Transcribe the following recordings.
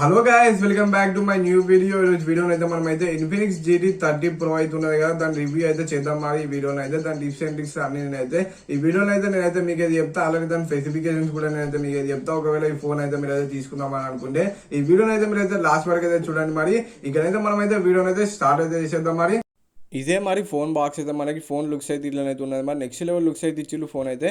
Hello guys, welcome back to my new video. ఈరోజు వీడియోలో అయితే మనం అయితే ఇన్ఫినిక్స్ GT 30 Pro అవుతున్నది కదా, దాని రివ్యూ అయితే చేద్దాం. మరి ఈ వీడియోలో అయితే దాని టిప్స్ అండ్ ట్రిక్స్ అన్ని నేనైతే ఈ వీడియోలో అయితే నేనైతే మీకు అయితే చెప్తా. అలాగే దాని స్పెసిఫికేషన్స్ కూడా నేనైతే మీకు అయితే చెప్తా. ఒకవేళ ఈ ఫోన్ అయితే మీరు అయితే తీసుకుందామని అనుకుంటే ఈ వీడియోని అయితే మీరు అయితే లాస్ట్ వరకు అయితే చూడండి. మరి ఇక్కడైతే మనం అయితే వీడియోని అయితే స్టార్ట్ అయితే చేసేద్దాం. మరి ఇదే మరి ఫోన్ బాక్స్ అయితే మనకి ఫోన్ లుక్స్ అయితే ఇట్లనైతే ఉన్నది. మరి నెక్స్ట్ లెవెల్ లుక్స్ అయితే ఇచ్చిళ్ళు. ఫోన్ అయితే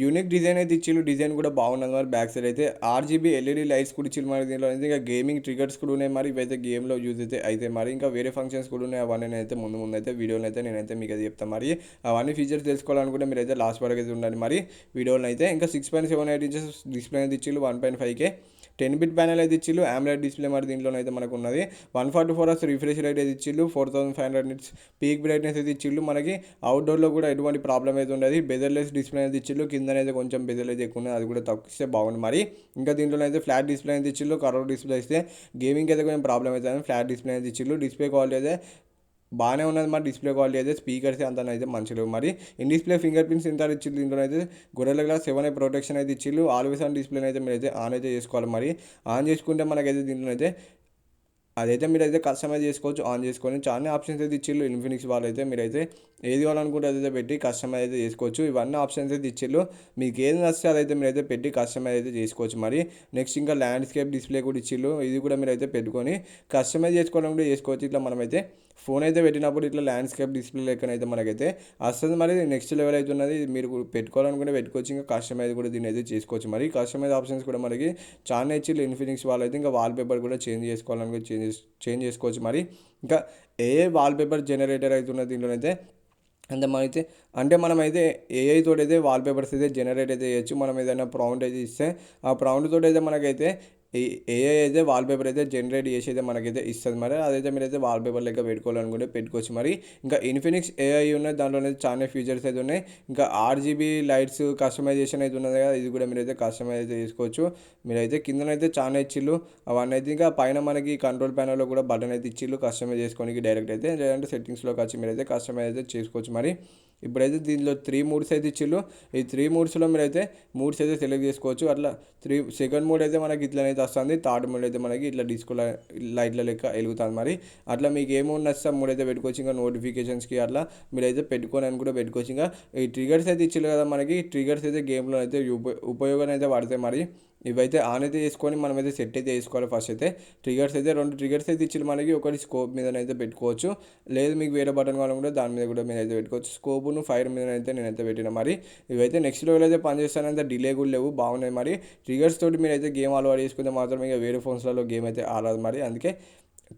యూనిక్ డిజైన్ అయితే ఇచ్చిళ్ళు. డిజైన్ కూడా బాగున్నది. మరి బ్యాక్ సైడ్ అయితే RGB LED లైట్స్ కూడా ఇచ్చిళ్ళు. మరి దీనిలో అయితే ఇంకా గేమింగ్ ట్రిగర్స్ కూడా ఉన్నాయి. మరి ఇవైతే గేమ్లో యూజ్ అయితే మరి ఇంకా వేరే ఫంక్షన్స్ కూడా ఉన్నాయి. అవన్నీ అయితే ముందు అయితే వీడియోలో అయితే నేనైతే మీకు అయితే చెప్తాను. మరి అవన్నీ ఫీచర్స్ తెలుసుకోవాలనుకుంటే మీరు అయితే లాస్ట్ వరకు అయితే ఉండండి. మరి వీడియోలో అయితే ఇంకా 6.78 ఇంచెస్ డిస్ప్లే అయితే ఇచ్చిళ్ళు. 1.5K 10-bit ప్యానల్ అయితే ఇచ్చిళ్ళు. AMOLED డిస్ప్లే మరి దీంట్లో అయితే మనకు ఉన్నది. 144 Hz రిఫ్రెష్ రేట్ అయితే ఇచ్చిళ్ళు. 4500 నిట్స్ పీక్ బ్రైట్నెస్ అయితే ఇచ్చిళ్ళు. మనకి అవుట్డోర్లో కూడా ఎటువంటి ప్రాబ్లం అయితే ఉండదు. బెజర్లెస్ డిస్ప్లే అయితే ఇచ్చిళ్ళు. కింద అయితే కొంచెం బెజర్ అయితే ఎక్కువ ఉన్నది, అది కూడా తక్కువస్తే బాగుంది. మరి ఇంకా దీంట్లో అయితే ఫ్లాట్ డిస్ప్లే అయితే ఇచ్చిళ్ళు. కర్వ్ డిస్ప్లే ఇస్తే గేమింగ్ అయితే కొంచెం ప్రాబ్లం అవుతుంది. ఫ్లాట్ డిస్ప్లే అయితే ఇచ్చిళ్ళు. డిస్ప్లే క్వాలిటీ అయితే బాగానే ఉన్నది. మరి డిస్ప్లే క్వాలిటీ అయితే స్పీకర్స్ అంతా అయితే మంచిగా. మరి in display fingerprint sensor ఇచ్చిళ్ళు. దీంట్లో అయితే గొర్రెల గ్లాస్ 7i ప్రొటెక్షన్ అయితే ఇచ్చిళ్ళు. ఆల్వేస్ ఆన్ డిస్ప్లే అయితే మీరు అయితే ఆన్ అయితే చేసుకోవాలి. మరి ఆన్ చేసుకుంటే మనకైతే దీంట్లో అయితే అదైతే మీరైతే కస్టమైజ్ చేసుకోవచ్చు. ఆన్ చేసుకొని చాలా ఆప్షన్స్ అయితే ఇచ్చిళ్ళు. ఇన్ఫినిక్స్ వాళ్ళు అయితే మీరైతే ఏది కావాలనుకుంటే అదైతే పెట్టి కస్టమైజ్ అయితే చేసుకోవచ్చు. ఇవన్నీ ఆప్షన్స్ అయితే ఇచ్చిళ్ళు. మీకు ఏది నచ్చితే అదైతే మీరైతే పెట్టి కస్టమైజ్ అయితే చేసుకోవచ్చు. మరి నెక్స్ట్ ఇంకా ల్యాండ్స్కేప్ డిస్ప్లే కూడా ఇచ్చిళ్ళు. ఇది కూడా మీరైతే పెట్టుకొని కస్టమైజ్ చేసుకోవాలనుకుంటే చేసుకోవచ్చు. ఇట్లా మనమైతే ఫోన్ అయితే పెట్టినప్పుడు ఇట్లా ల్యాండ్స్కేప్ డిస్ప్లే లెక్కనైతే మనకైతే వస్తుంది. మరి నెక్స్ట్ లెవెల్ అయితే ఉన్నది. మీరు పెట్టుకోవాలనుకుంటే పెట్టుకోవచ్చు. ఇంకా కస్టమైజ్ కూడా దీన్ని అయితే చేసుకోవచ్చు. మరి కస్టమైజ్ ఆప్షన్స్ కూడా మనకి చాలా ఇచ్చిళ్ళు. ఇన్ఫినిక్స్ వాళ్ళు అయితే ఇంకా వాల్పేపర్ కూడా చేంజ్ చేసుకోవాలనుకుంటే చేంజ్ చేసుకోవచ్చు. మరి ఇంకా వాల్పేపర్ జనరేటర్ అవుతున్నది దీంట్లో అయితే అంటే మనమైతే AI తోటి అయితే వాల్పేపర్స్ అయితే జనరేట్ అయితే చేయొచ్చు. మనం ఏదైనా ప్రాంప్ట్ అయితే ఇస్తే ఆ ప్రాంప్ట్ తోటి అయితే మనకైతే AI అయితే వాల్పేపర్ అయితే జనరేట్ చేసి అయితే మనకైతే ఇస్తుంది. మరి అదైతే మీరైతే వాల్పేపర్ లెక్క పెట్టుకోవాలనుకుంటే పెట్టుకోవచ్చు. మరి ఇంకా ఇన్ఫినిక్స్ AI ఉన్నది, దాంట్లో చాలా ఫీచర్స్ అయితే ఉన్నాయి. ఇంకా RGB లైట్స్ కస్టమైజేషన్ అయితే ఉన్నది కదా, ఇది కూడా మీరైతే కస్టమైజ్ అయితే చేసుకోవచ్చు. మీరైతే కిందనైతే చాలా ఇచ్చిళ్ళు. అవన్నీ అయితే ఇంకా పైన మనకి కంట్రోల్ ప్యానల్లో కూడా బటన్ అయితే ఇచ్చిళ్ళు కస్టమైజ్ చేసుకోనికి డైరెక్ట్ అయితే, లేదంటే సెట్టింగ్స్లోకి వచ్చి మీరైతే కస్టమైజ్ అయితే చేసుకోవచ్చు. మరి ఇప్పుడైతే దీనిలో 3 మోడ్స్ అయితే ఇచ్చిళ్ళు. ఈ 3 మోడ్స్లో మీరైతే మోడ్స్ అయితే సెలెక్ట్ చేసుకోవచ్చు. అట్లా సెకండ్ మోడ్ అయితే మనకి ఇట్లనైతే వస్తుంది. థర్డ్ మోడ్ అయితే మనకి ఇట్లా డిస్కో లైట్ల లెక్క వెలుగుతుంది. మరి అట్లా మీకు ఏ మోడ్ నచ్చితే మోడ్ అయితే పెట్టుకోవచ్చు. ఇంకా నోటిఫికేషన్స్కి అట్లా మీరైతే పెట్టుకొని అని కూడా పెట్టుకోవచ్చు. ఇంకా ఈ ట్రిగర్స్ అయితే ఇచ్చిళ్ళు కదా, మనకి ట్రిగర్స్ అయితే గేమ్లో అయితే ఉపయోగం అయితే పడతాయి. మరి ఇవైతే ఆన్ అయితే చేసుకొని మనమైతే సెట్ అయితే చేసుకోవాలి. ఫస్ట్ అయితే ట్రిగర్స్ అయితే 2 ట్రిగర్స్ అయితే ఇచ్చి మనకి ఒకటి స్కోప్ మీదనైతే పెట్టుకోవచ్చు. లేదు మీకు వేరే బటన్ కావాలనుకుంటే దాని మీద కూడా మీరు అయితే పెట్టుకోవచ్చు. స్కోప్ను ఫైర్ మీద అయితే నేనైతే పెట్టిన. మరి ఇవైతే నెక్స్ట్ లెవెల్ అయితే పనిచేస్తానంత డిలే కూడా లేవు, బాగున్నాయి. మరి ట్రిగర్స్ తోటి మీరు అయితే గేమ్ అలవాటు చేసుకుంటే మాత్రం ఇక వేరే ఫోన్స్లలో గేమ్ అయితే ఆడదు. మరి అందుకే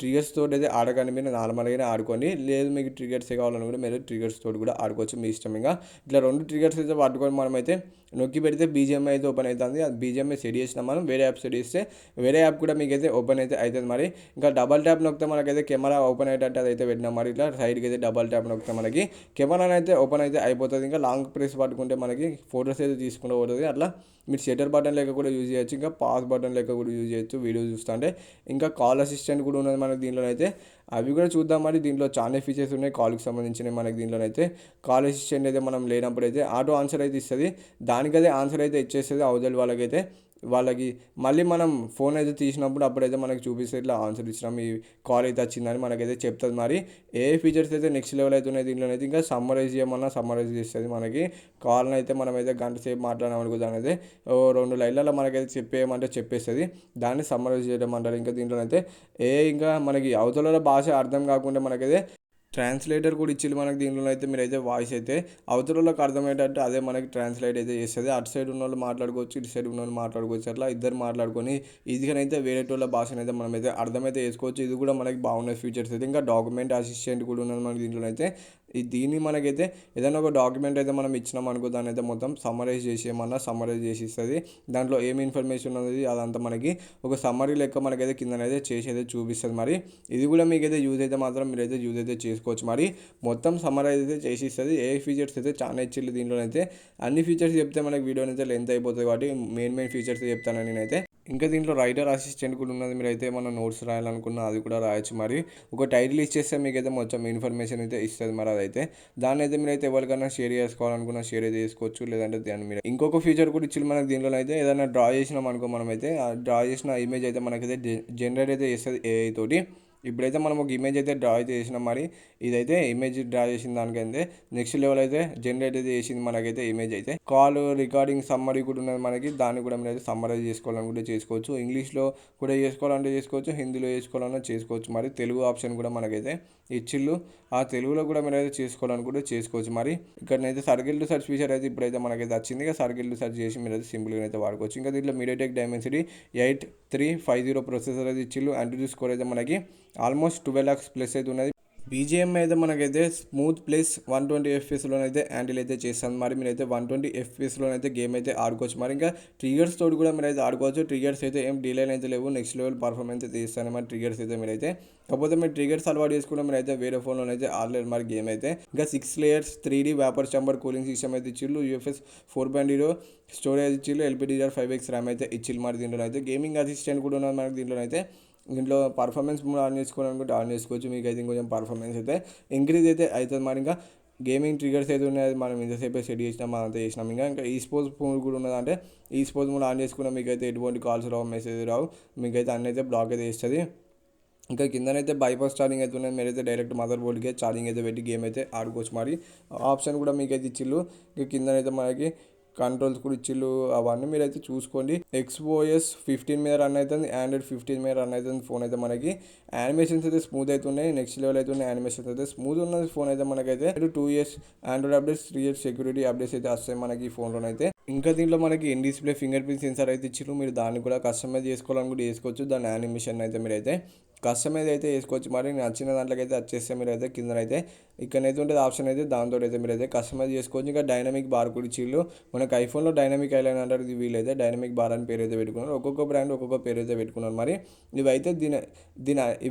ట్రిగర్స్ తోటి అయితే ఆడకండి. మీరు నార్మల్గానే ఆడుకోండి. లేదు మీకు ట్రిగర్స్ కావాలనుకుంటే మీరు ట్రిగర్స్ తోటి కూడా ఆడుకోవచ్చు, మీ ఇష్టం. ఇంకా ఇట్లా 2 ట్రిగర్స్ అయితే పట్టుకొని మనమైతే నొక్కి పెడితే BGMI అయితే ఓపెన్ అవుతుంది. అది BGMI సెట్ చేసినా మనం వేరే యాప్ సెట్ చేస్తే వేరే యాప్ కూడా మీకు అయితే ఓపెన్ అయితే అవుతుంది. మరి ఇంకా డబల్ ట్యాప్ నొక్కితే మనకైతే కెమెరా ఓపెన్ అయ్యేటట్టు అదైతే పెట్టినాం. మరి ఇట్లా సైడ్కి అయితే డబల్ ట్యాప్ నొక్కితే మనకి కెమెరా అయితే ఓపెన్ అయితే అయిపోతుంది. ఇంకా లాంగ్ ప్రెస్ పట్టుకుంటే మనకి ఫొటోస్ అయితే తీసుకుంటూ పోతుంది. అట్లా మీరు షటర్ బటన్ లెక్క కూడా యూజ్ చేయొచ్చు. ఇంకా పాస్ బటన్ లెక్క కూడా యూజ్ చేయొచ్చు వీడియో చూస్తుంటే. ఇంకా కాల్ అసిస్టెంట్ కూడా ఉన్నది మనకి దీంట్లో అయితే, అవి కూడా చూద్దాం. మరి దీంట్లో చాలా ఫీచర్స్ ఉన్నాయి కాల్కి సంబంధించినవి. మనకి దీంట్లో అయితే కాల్ అసిస్టెంట్ అయితే మనం లేనప్పుడు అయితే ఆటో ఆన్సర్ అయితే ఇస్తుంది. దానికైతే ఆన్సర్ అయితే ఇచ్చేస్తుంది అవతల వాళ్ళకి మళ్ళీ మనం ఫోన్ అయితే తీసినప్పుడు అప్పుడైతే మనకి చూపిస్తే ఇట్లా ఆన్సర్ ఇచ్చినాం, ఈ కాల్ అయితే వచ్చిందని మనకైతే చెప్తుంది. మరి ఏ ఫీచర్స్ అయితే నెక్స్ట్ లెవెల్ అయితే ఉన్నాయి దీంట్లో అయితే. ఇంకా సమ్మరైజ్ చేయమన్నా సమ్మరైజ్ చేస్తుంది. మనకి కాల్ని అయితే మనమైతే గంట సేపు మాట్లాడామనుకో దాని అయితే 2 లైన్లలో మనకైతే చెప్పేయమంటే చెప్పేస్తుంది. దాన్ని సమ్మరైజ్ చేయడం అంటారు. ఇంకా దీంట్లో అయితే ఇంకా మనకి అవతల భాష అర్థం కాకుండా మనకైతే ట్రాన్స్లేటర్ కూడా ఇచ్చి మనకి దీంట్లో అయితే మీరైతే వాయిస్ అయితే అవతలలోకి అర్థమయ్యేటట్టు అదే మనకి ట్రాన్స్లేట్ అయితే చేస్తుంది. అటు సైడ్ ఉన్న వాళ్ళు మాట్లాడుకోవచ్చు, ఇటు సైడ్ ఉన్న వాళ్ళు మాట్లాడుకోవచ్చు. అట్లా ఇద్దరు మాట్లాడుకొని ఈజీగానైతే వేరే వాళ్ళ భాషనైతే మనమైతే అర్థమైతే చేసుకోవచ్చు. ఇది కూడా మనకి బాగున్న ఫీచర్స్ అయితే. ఇంకా డాక్యుమెంట్ అసిస్టెంట్ కూడా ఉన్నది మనకి దీంట్లో అయితే. దీన్ని మనకైతే ఏదైనా ఒక డాక్యుమెంట్ అయితే మనం ఇచ్చినాం అనుకో, దాన్ని అయితే మొత్తం సమ్మరైజ్ చేసేయమన్నా సమ్మరైజ్ చేసి ఇస్తుంది. దాంట్లో ఏమి ఇన్ఫర్మేషన్ ఉన్నది అదంతా మనకి ఒక సమ్మరీ లెక్క మనకైతే కిందనైతే చేసి అయితే చూపిస్తుంది. మరి ఇది కూడా మీకైతే యూజ్ అయితే మాత్రం మీరైతే యూజ్ అయితే చేసుకోవచ్చు. మరి మొత్తం సమ్మరైజ్ అయితే చేసి ఇస్తుంది. ఏ ఫీచర్స్ అయితే చాలా ఇచ్చిళ్ళు దీంట్లో అయితే. అన్ని ఫీచర్స్ చెప్తే మనకి వీడియోని అయితే లెంత్ అయిపోతుంది కాబట్టి మెయిన్ ఫీచర్స్ చెప్తాను నేనైతే. ఇంకా దీంట్లో రైటర్ అసిస్టెంట్ కూడా ఉన్నది. మీరైతే ఏమన్నా నోట్స్ రాయాలనుకున్నా అది కూడా రాయొచ్చు. మరి ఒక టైటిల్ ఇచ్చేస్తే మీకైతే మొత్తం ఇన్ఫర్మేషన్ అయితే ఇస్తుంది. మరి అదైతే దాన్ని అయితే మీరైతే ఎవరికైనా షేర్ చేసుకోవాలనుకున్నా షేర్ అయితే చేసుకోవచ్చు. లేదంటే దాన్ని మీరు ఇంకొక ఫీచర్ కూడా ఇచ్చి మనకి దీంట్లో అయితే ఏదైనా డ్రా చేసినాం అనుకో, మనమైతే ఆ డ్రా చేసిన ఇమేజ్ అయితే మనకైతే జనరేట్ అయితే చేస్తుంది ఏఐ తోటి. ఇప్పుడైతే మనం ఒక ఇమేజ్ అయితే డ్రా అయితే చేసినాం. మరి ఇదైతే ఇమేజ్ డ్రా చేసిన దానికైతే నెక్స్ట్ లెవెల్ అయితే జనరేట్ అయితే చేసింది మనకైతే ఇమేజ్ అయితే. కాల్ రికార్డింగ్ సమ్మరీ కూడా ఉన్నది మనకి. దాన్ని కూడా మీరు అయితే సమ్మరైజ్ చేసుకోవాలనుకుంటే చేసుకోవచ్చు. ఇంగ్లీష్లో కూడా చేసుకోవాలంటే చేసుకోవచ్చు, హిందీలో చేసుకోవాలన్నా చేసుకోవచ్చు. మరి తెలుగు ఆప్షన్ కూడా మనకైతే ఇచ్చిళ్ళు. ఆ తెలుగులో కూడా మీరు అయితే చేసుకోవాలనుకుంటే చేసుకోవచ్చు. మరి ఇక్కడనైతే సర్కిల్ టు సర్చ్ ఫీచర్ అయితే ఇప్పుడైతే మనకైతే వచ్చింది. ఇక సర్కిల్ టు సర్చ్ చేసి మీరు అయితే సింపుల్గా అయితే వాడుకోవచ్చు. ఇంకా దీంట్లో మీడియాటెక్ డైమెన్సిటీ 8350 ప్రాసెసర్ అయితే ఇచ్చిళ్ళు. యాంటీవైరస్ స్కోర్ అయితే మనకి ఆల్మోస్ట్ 12 lakhs ప్లస్ అయితే ఉన్నది. బీజిఎం అయితే మనకైతే స్మూత్ ప్లస్ 120 FPSలోనైతే హ్యాండిల్ అయితే చేస్తాను. మరి మీరైతే 120 FPSలోనైతే గేమ్ అయితే ఆడుకోవచ్చు. మరి ఇంకా ట్రిగర్స్ తోటి కూడా మీరైతే ఆడుకోవచ్చు. ట్రిగర్స్ అయితే ఏం డిలైన్ అయితే లేవు, నెక్స్ట్ లెవెల్ పర్ఫార్మెన్స్ అయితే ఇస్తాను. మరి ట్రిగర్స్ అయితే మీరైతే కాకపోతే మీరు ట్రిగర్స్ అలవాటు చేసుకుంటే మీరైతే వేరే ఫోన్లో అయితే ఆడలేరు మరి గేమ్ అయితే. ఇంకా 6 layers 3D vapour chamber cooling system అయితే ఇచ్చిళ్ళు. UFS 4.0 స్టోరేజ్ ఇచ్చిళ్ళు. LPDDR5X ర్యామ్ అయితే ఇచ్చిళ్ళు. మరి దీంట్లో అయితే గేమింగ్ అసిస్టెంట్ కూడా ఉన్నది మనకి దీంట్లో అయితే. దీంట్లో పర్ఫార్మెన్స్ కూడా ఆన్ చేసుకోవాలనుకుంటే ఆన్ చేసుకోవచ్చు. మీకు అయితే ఇంకొంచెం పర్ఫార్మెన్స్ అయితే ఇంక్రీజ్ అయితే అవుతుంది. మరి ఇంకా గేమింగ్ ట్రిగర్స్ అయితే ఉన్నాయి, మనం ఇంతసేపు సెట్ చేసినాం, మనం అంతా చేసినాం. ఇంకా ఈ స్పోర్ట్స్ ఫోన్ కూడా ఉన్నదంటే ఈ స్పోర్ట్స్ కూడా ఆన్ చేసుకున్నా మీకు అయితే ఎటువంటి కాల్స్ రావు, మెసేజ్ రావు, మీకైతే అన్నీ అయితే బ్లాక్ అయితే ఇస్తుంది. ఇంకా కిందనైతే బైపాస్ ఛార్జింగ్ అయితే ఉన్నది. మీరైతే డైరెక్ట్ మదర్ బోర్డ్కే ఛార్జింగ్ అయితే పెట్టి గేమ్ అయితే ఆడుకోవచ్చు. మరి ఆప్షన్ కూడా మీకైతే ఇచ్చిళ్ళు. ఇంకా కిందనైతే మనకి కంట్రోల్స్ కూడా ఇచ్చిళ్ళు. అవన్నీ మీరైతే చూసుకోండి. XOS 15 మీద రన్ అవుతుంది, Android 15 మీద రన్ అవుతుంది ఫోన్ అయితే. మనకి యానిమేషన్స్ అయితే స్మూత్ అవుతున్నాయి, నెక్స్ట్ లెవెల్ అయితే ఉన్నాయి. యానిమేషన్స్ అయితే స్మూత్ ఉన్నది ఫోన్ అయితే. మనకైతే 2 years Android updates, 3 years security updates అయితే వస్తాయి మనకి ఈ ఫోన్లోనైతే. ఇంకా దీంట్లో మనకి in display fingerprint censor అయితే ఇచ్చిళ్ళు. మీరు దాన్ని కూడా కస్టమైజ్ చేసుకోవాలని కూడా చేసుకోవచ్చు. దాని యానిమేషన్ అయితే మీరైతే కస్టమైజ్ అయితే వేసుకోవచ్చు. మరి నచ్చిన దాంట్లోకి అయితే వచ్చేస్తే మీరైతే కిందనైతే ఇక్కడైతే ఉంటుంది ఆప్షన్ అయితే, దాంతో అయితే మీరైతే కస్టమైజ్ చేసుకోవచ్చు. ఇంకా డైనమిక్ బార్ కూడా ఇచ్చిళ్ళు. మనకి ఐఫోన్లో డైనమిక్ ఐలైన్ అంటారు, ఇది వీళ్ళైతే డైనమిక్ బార్ అని పేరు అయితే పెట్టుకున్నారు. ఒక్కొక్క బ్రాండ్ ఒక్కొక్క పేరు అయితే పెట్టుకున్నారు. మరి ఇవైతే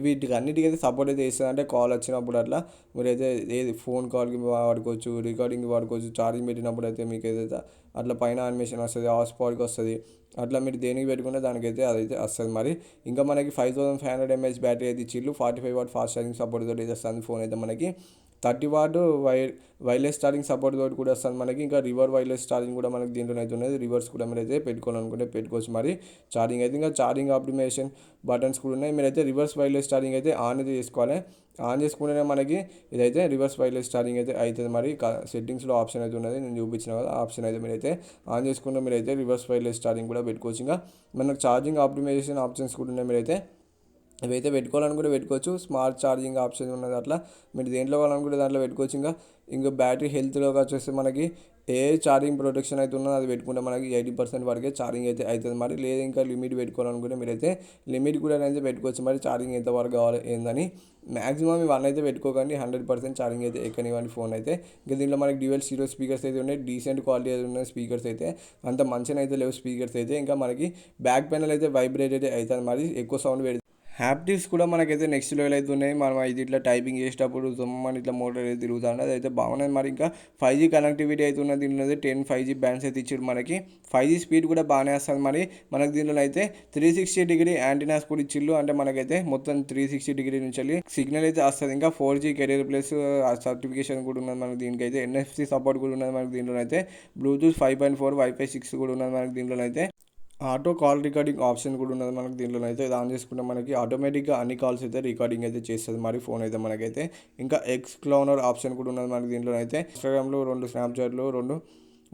వీటికి అన్నిటికీ అయితే సపోర్ట్ అయితే ఇస్తుంది. అంటే కాల్ వచ్చినప్పుడు అట్లా మీరైతే ఏది ఫోన్ కాల్కి వాడుకోవచ్చు, రికార్డింగ్కి వాడుకోవచ్చు, ఛార్జింగ్ పెట్టినప్పుడు అయితే మీకు ఏదైతే అట్లా పైన యానిమేషన్ వస్తుంది, హాట్స్పాట్కి వస్తుంది. అట్లా మీరు దేనికి పెట్టుకుంటే దానికైతే అదైతే వస్తుంది. మరి ఇంకా మనకి 5500 mAh బ్యాటరీ అయితే ఇచ్చిళ్ళు. 45 watt ఫాస్ట్ ఛార్జింగ్ సపోర్ట్ తోటి అయితే వస్తుంది ఫోన్ అయితే. మనకి 30 watt వైర్లెస్ ఛార్జింగ్ సపోర్ట్ తోటి కూడా వస్తుంది మనకి. ఇంకా రివర్ వైర్లెస్ ఛార్జింగ్ కూడా మనకి దీంట్లో అయితే ఉన్నది. రివర్స్ కూడా మీరైతే పెట్టుకోవాలనుకుంటే పెట్టుకోవచ్చు. మరి ఛార్జింగ్ అయితే ఇంకా ఛార్జింగ్ ఆప్టిమైజేషన్ బటన్స్ కూడా ఉన్నాయి. మీరైతే రివర్స్ వైర్లెస్ ఛార్జింగ్ అయితే ఆన్ అయితే చేసుకోవాలి. ఆన్ చేసుకుంటేనే మనకి ఇదైతే రివర్స్ వైర్లెస్ ఛార్జింగ్ అయితే అవుతుంది. మరి సెట్టింగ్స్లో ఆప్షన్ అయితే ఉన్నది, నేను చూపించిన కదా ఆప్షన్ అయితే మీరైతే ఆన్ చేసుకుంటే మీరైతే రివర్స్ వైర్లెస్ ఛార్జింగ్ కూడా పెట్టుకోవచ్చు. ఇంకా మనకు ఛార్జింగ్ ఆప్టిమైజేషన్ ఆప్షన్స్ కూడా ఉన్నాయి. మీరైతే ఇవైతే పెట్టుకోవాలనుకుంటే పెట్టుకోవచ్చు. స్మార్ట్ ఛార్జింగ్ ఆప్షన్ ఉన్నది, అట్లా మీరు దేంట్లో కావాలనుకుంటే దాంట్లో పెట్టుకోవచ్చు. ఇంకా బ్యాటరీ హెల్త్లోకి వచ్చేసి మనకి ఏ ఛార్జింగ్ ప్రొటెక్షన్ అయితే ఉన్నదో అది పెట్టుకుంటే మనకి 80% వరకే ఛార్జింగ్ అయితే అవుతుంది. మరి లేదు ఇంకా లిమిట్ పెట్టుకోవాలనుకుంటే మీరైతే లిమిట్ కూడా అయితే పెట్టుకోవచ్చు. మరి ఛార్జింగ్ ఎంతవరకు కావాలి ఏందని మ్యాక్సిమం ఇవన్నీ అయితే పెట్టుకోకండి. 100% ఛార్జింగ్ అయితే ఎక్కనివ్వండి ఫోన్ అయితే. ఇంకా దీంట్లో మనకి డ్యూయల్ స్టీరియో స్పీకర్స్ అయితే ఉన్నాయి. డీసెంట్ క్వాలిటీ అయితే ఉన్నాయి స్పీకర్స్ అయితే, అంత మంచిగా అయితే లేవు స్పీకర్స్ అయితే. ఇంకా మనకి బ్యాక్ ప్యానల్ అయితే వైబ్రేట్ అయితే అవుతుంది. మరి ఎక్కువ సౌండ్ పెడితే హ్యాప్టిక్స్ కూడా మనకైతే నెక్స్ట్ లెవెల్ అయితే ఉన్నాయి. మనం ఇది ఇట్లా టైపింగ్ చేసేటప్పుడు మన ఇట్లా మోటార్ అయితే తిరుగుతుంది, అది అయితే బాగున్నది. మరి ఇంకా 5G కనెక్టివిటీ అయితే ఉన్నది. దీనిలో అయితే 10 5G బ్యాండ్స్ అయితే ఇచ్చారు మనకి. 5G స్పీడ్ కూడా బాగానే వస్తుంది. మరి మనకి దీనిలో అయితే 360 యాంటీనాస్ కూడా ఇచ్చిళ్ళు. అంటే మనకైతే మొత్తం 360 నుంచి వెళ్ళి సిగ్నల్ అయితే వస్తుంది. ఇంకా 4G కెరీర్ ప్లస్ సర్టిఫికేషన్ కూడా ఉన్నది మనకి. దీనికైతే NFC సపోర్ట్ కూడా ఉన్నది మనకి. దీంట్లో అయితే బ్లూటూత్ 5.4 వైఫై 6 కూడా ఉన్నది మనకి. దీంట్లో అయితే ఆటో కాల్ రికార్డింగ్ ఆప్షన్ కూడా ఉన్నది మనకి. దీంట్లో అయితే ఆన్ చేసుకుంటే మనకి ఆటోమేటిక్గా అన్ని కాల్స్ అయితే రికార్డింగ్ అయితే చేస్తుంది మరి ఫోన్ అయితే మనకైతే. ఇంకా క్లోనర్ ఆప్షన్ కూడా ఉన్నది మనకి. దీంట్లో అయితే ఇన్స్టాగ్రామ్లో 2, స్నాప్చాట్లో 2,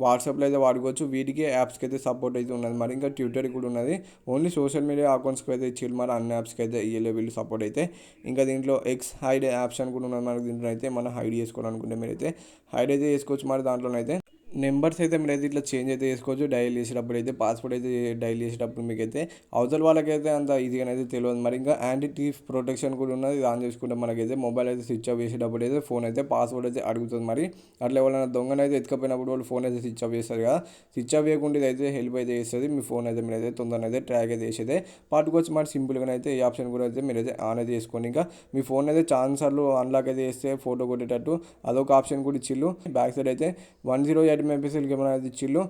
వాట్సాప్లో అయితే వాడుకోవచ్చు. వీటికి యాప్స్కి అయితే సపోర్ట్ అయితే ఉన్నది. మరి ఇంకా ట్విట్టర్ కూడా ఉన్నది. ఓన్లీ సోషల్ మీడియా అకౌంట్స్కి అయితే ఇచ్చి మరి అన్ని యాప్స్కి అయితే ఇయ్యలే వీళ్ళు సపోర్ట్ అయితే. ఇంకా దీంట్లో హైడ్ ఆప్షన్ కూడా ఉన్నది మనకి. దీంట్లో అయితే మనం హైడ్ చేసుకోవాలనుకుంటే మీరైతే హైడ్ అయితే చేసుకోవచ్చు. మరి దాంట్లోనైతే నెంబర్స్ అయితే మీరైతే ఇట్లా చేంజ్ అయితే చేసుకోవచ్చు. డైల్ చేసేటప్పుడు అయితే పాస్వర్డ్ అయితే డైల్ చేసేటప్పుడు మీకైతే అవతల వాళ్ళకైతే అంత ఈజీగా అయితే తెలియదు. మరి ఇంకా యాంటీ థీఫ్ ప్రొటెక్షన్ కూడా ఉన్నది. ఆన్ చేసుకుంటే మనకైతే మొబైల్ అయితే స్విచ్ ఆఫ్ చేసేటప్పుడు అయితే ఫోన్ అయితే పాస్వర్డ్ అయితే అడుగుతుంది. మరి అట్లా ఎవరైనా దొంగనైతే ఎత్తుకపోయినప్పుడు వాళ్ళు ఫోన్ అయితే స్విచ్ ఆఫ్ చేస్తారు కదా, స్విచ్ ఆఫ్ చేయకుండా ఇది అయితే హెల్ప్ అయితే చేస్తుంది. మీ ఫోన్ అయితే మీరైతే తొందరగా అయితే ట్రాక్ అయితే చేసేదే పాటుకోవచ్చు. మరి సింపుల్గా అయితే ఈ ఆప్షన్ కూడా అయితే మీరైతే ఆన్ అయితే చేసుకోండి. ఇంకా మీ ఫోన్ అయితే ఛాన్సర్లు అన్లాక్ అయితే చేస్తే ఫోటో కొట్టేటట్టు అదొక ఆప్షన్ కూడా ఇచ్చిళ్ళు. బ్యాక్ సైడ్ అయితే 108 MP కెమెరా అయితే ఇచ్చిళ్ళు.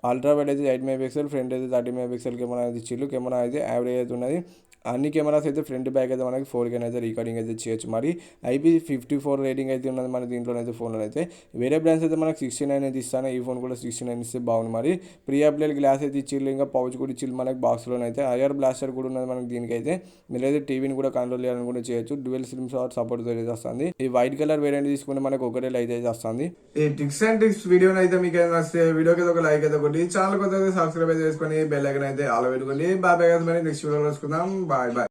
అల్ట్రా వైడ్ అయితే 8 MP, ఫ్రంట్ అయితే 30 MP కెమెరా అయితే ఇచ్చిళ్ళు. కెమెరా అయితే యావరేజ్ అయితే ఉన్నది. అన్ని కెమెరాస్ అయితే ఫ్రంట్ బ్యాక్ అయితే మనకి 4K అయితే రికార్డింగ్ అయితే చేయొచ్చు. మరి IP54 రేటింగ్ అయితే ఉన్నది మన దీంట్లో అయితే ఫోన్లో అయితే. వేరే బ్రాండ్స్ అయితే మనకి 69 అయితే ఇస్తాను. ఈ ఫోన్ కూడా 69 ఇస్తే బాగుంది. మరి ప్రీ అప్డేట్ గ్లాస్ అయితే ఇచ్చిళ్ళు, ఇంకా పౌచ్ కూడా ఇచ్చిళ్ళు మనకి బాక్స్లోనే అయితే. ఐఆర్ బ్లాస్టర్ కూడా ఉన్నది మనకి దీనికైతే. మీరైతే టీవీని కూడా కంట్రోల్ చేయాలని కూడా చేయొచ్చు. డ్యూయల్ సిమ్ సపోర్ట్ అయితే వస్తుంది. ఈ వైట్ కలర్ వేరియంట్ తీసుకుంటే మనకి ఒకటే లైట్ అయితే వస్తుంది. ఈ టిక్స్ అండ్ టిక్స్ వీడియో అయితే మీకు ఏమైనా వస్తే వీడియోకి ఒక లైక్ అయితే ఒకటి, ఛానల్ కొత్త సబ్స్క్రైబ్ అయితే చేసుకొని బెల్ ఐకాన్ అయితే ఆల్ పెట్టుకోండి. బాయ్ బాయ్, నెక్స్ట్ వీడియో కలుసుకుందాం. Bye bye.